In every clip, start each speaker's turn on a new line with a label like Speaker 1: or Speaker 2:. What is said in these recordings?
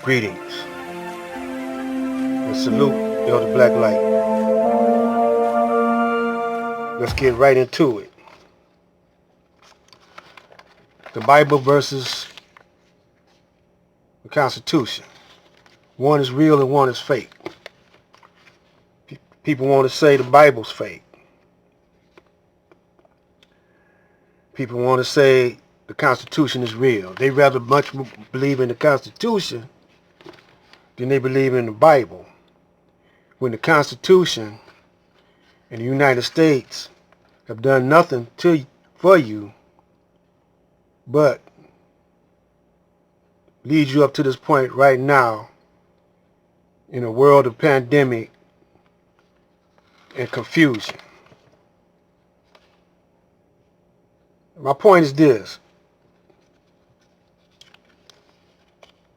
Speaker 1: Greetings and salute Elder Black Light. Let's get right into it. The Bible versus the Constitution. One is real and one is fake. People want to say the Bible's fake. People want to say the Constitution is real. They rather much believe in the Constitution than they believe in the Bible. When the Constitution and the United States have done nothing for you but lead you up to this point right now in a world of pandemic and confusion. My point is this.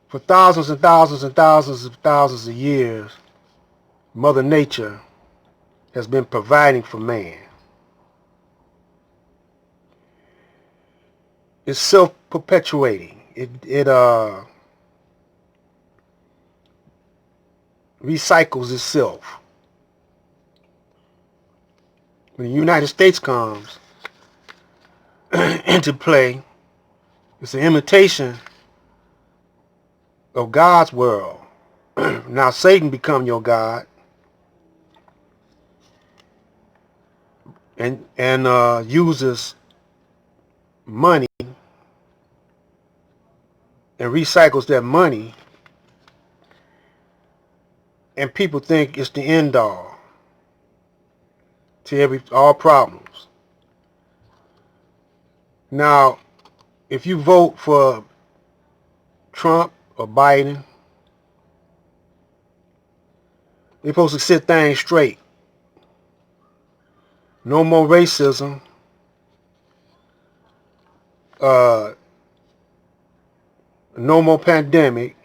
Speaker 1: For thousands and thousands and thousands and thousands of years, Mother Nature has been providing for man. It's self-perpetuating. It recycles itself. When the United States comes into play, it's an imitation of God's world. Now Satan become your God and uses money and recycles that money, and people think it's the end all to all problems. Now, if you vote for Trump or Biden, they're supposed to set things straight. No more racism. No more pandemic.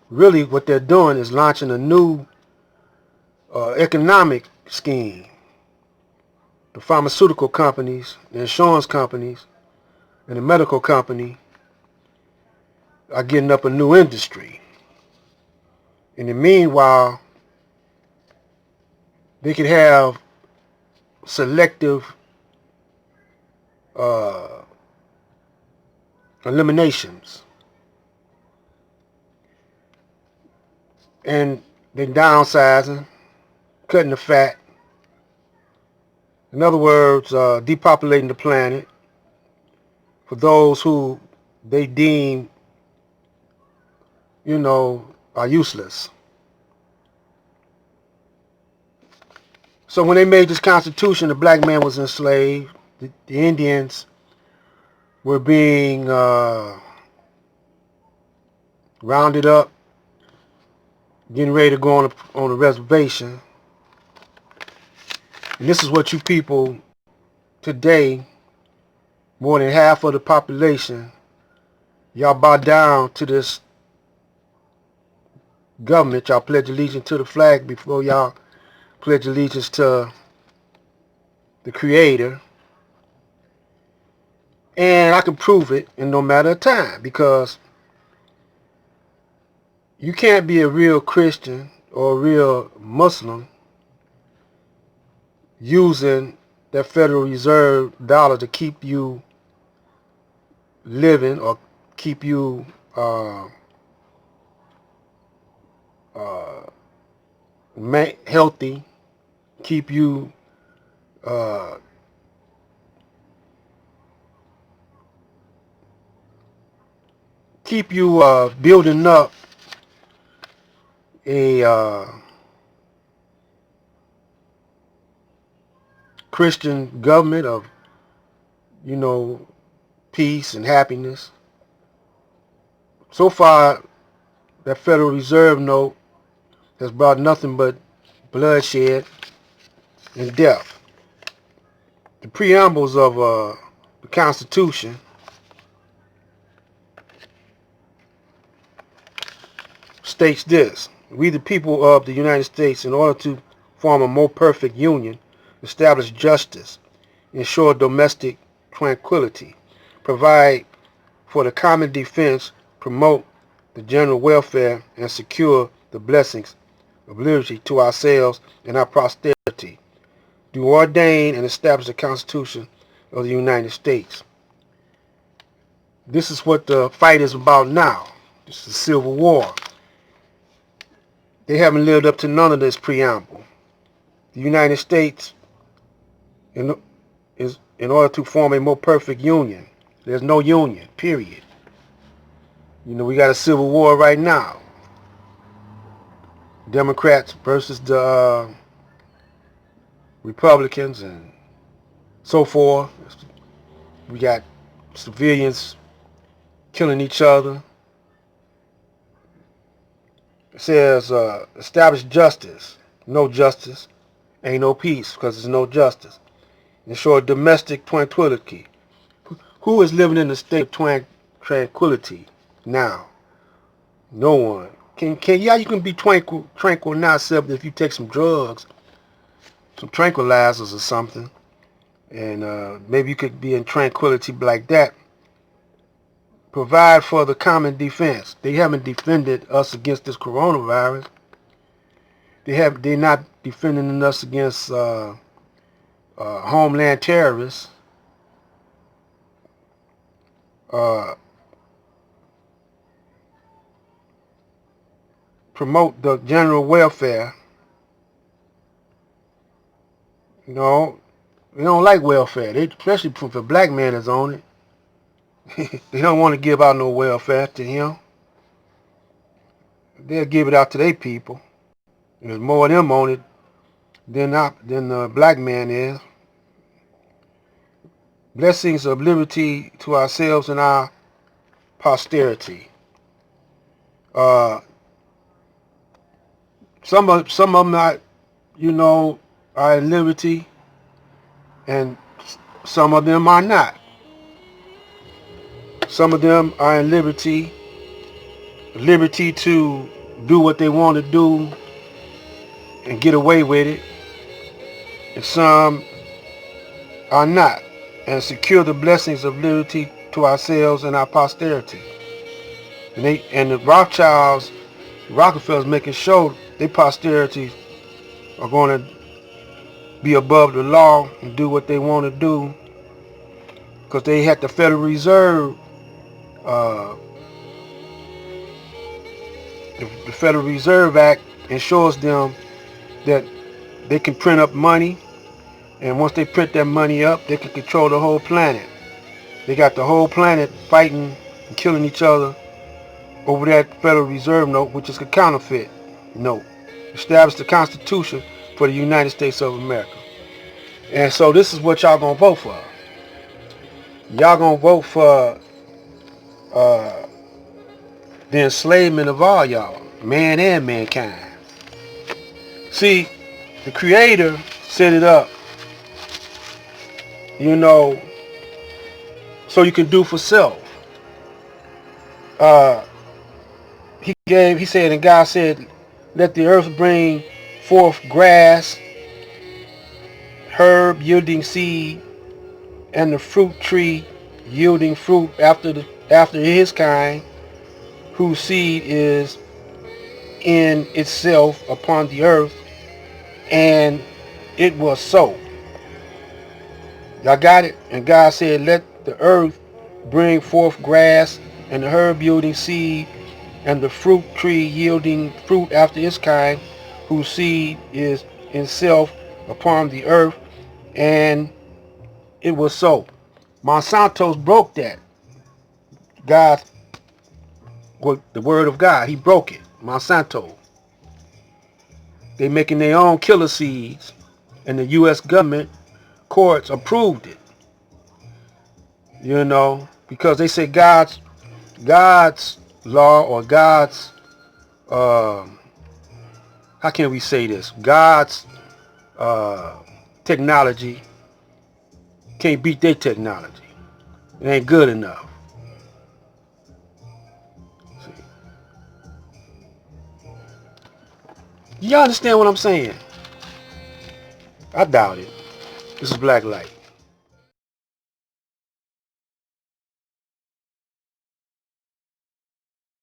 Speaker 1: Really, what they're doing is launching a new economic scheme. The pharmaceutical companies, the insurance companies, and the medical company are getting up a new industry. In the meanwhile, they could have selective eliminations. And they're downsizing, cutting the fat. In other words, depopulating the planet for those who they deem, are useless. So when they made this Constitution, the black man was enslaved. The Indians were being rounded up, getting ready to go on a reservation. And this is what you people today, more than half of the population, y'all bow down to this government. Y'all pledge allegiance to the flag before y'all pledge allegiance to the Creator. And I can prove it in no matter of time, because you can't be a real Christian or a real Muslim using that Federal Reserve dollar to keep you living or keep you healthy, keep you building up a Christian government of, peace and happiness. So far, that Federal Reserve note has brought nothing but bloodshed and death. The preambles of the Constitution states this: we the people of the United States, in order to form a more perfect union, establish justice, ensure domestic tranquility, provide for the common defense, promote the general welfare and secure the blessings of liberty to ourselves and our posterity. Do ordain and establish the Constitution of the United States. This is what the fight is about now. This is the Civil War. They haven't lived up to none of this preamble. The United States, in order to form a more perfect union, there's no union, period. We got a civil war right now. Democrats versus the Republicans and so forth. We got civilians killing each other. It says establish justice. No justice. Ain't no peace because there's no justice. Ensure domestic tranquility. Who is living in a state of tranquility now? No one. You can be tranquil now, except if you take some drugs, some tranquilizers or something, and maybe you could be in tranquility like that. Provide for the common defense. They haven't defended us against this coronavirus. They're not defending us against homeland terrorists. Promote the general welfare. They don't like welfare. Especially if a black man is on it. They don't want to give out no welfare to him. They'll give it out to their people. There's more of them on it than the black man is. Blessings of liberty to ourselves and our posterity. Some of them are in liberty, and some of them are not. Some of them are in liberty to do what they want to do and get away with it, and some are not, and secure the blessings of liberty to ourselves and our posterity. And the Rockefellers making sure their posterity are going to be above the law and do what they want to do, because they had the Federal Reserve. The Federal Reserve Act ensures them that they can print up money, and once they print that money up, they can control the whole planet. They got the whole planet fighting and killing each other over that Federal Reserve note, which is a counterfeit note. Establish the Constitution for the United States of America. And so this is what y'all gonna vote for. Y'all gonna vote for the enslavement of all y'all, man and mankind. See, the Creator set it up, so you can do for self. He said, and God said, let the earth bring forth grass, herb yielding seed, and the fruit tree yielding fruit after his kind, whose seed is in itself upon the earth. And it was so. Y'all got it? And God said, let the earth bring forth grass, and the herb yielding seed, and the fruit tree yielding fruit after its kind, whose seed is in self upon the earth. And it was so. Monsanto's broke that. The word of God, he broke it. Monsanto. They making their own killer seeds, and the U.S. government courts approved it. Because they say God's law, or God's how can we say this? God's technology can't beat their technology. It ain't good enough. Y'all understand what I'm saying? I doubt it. This is Black Light.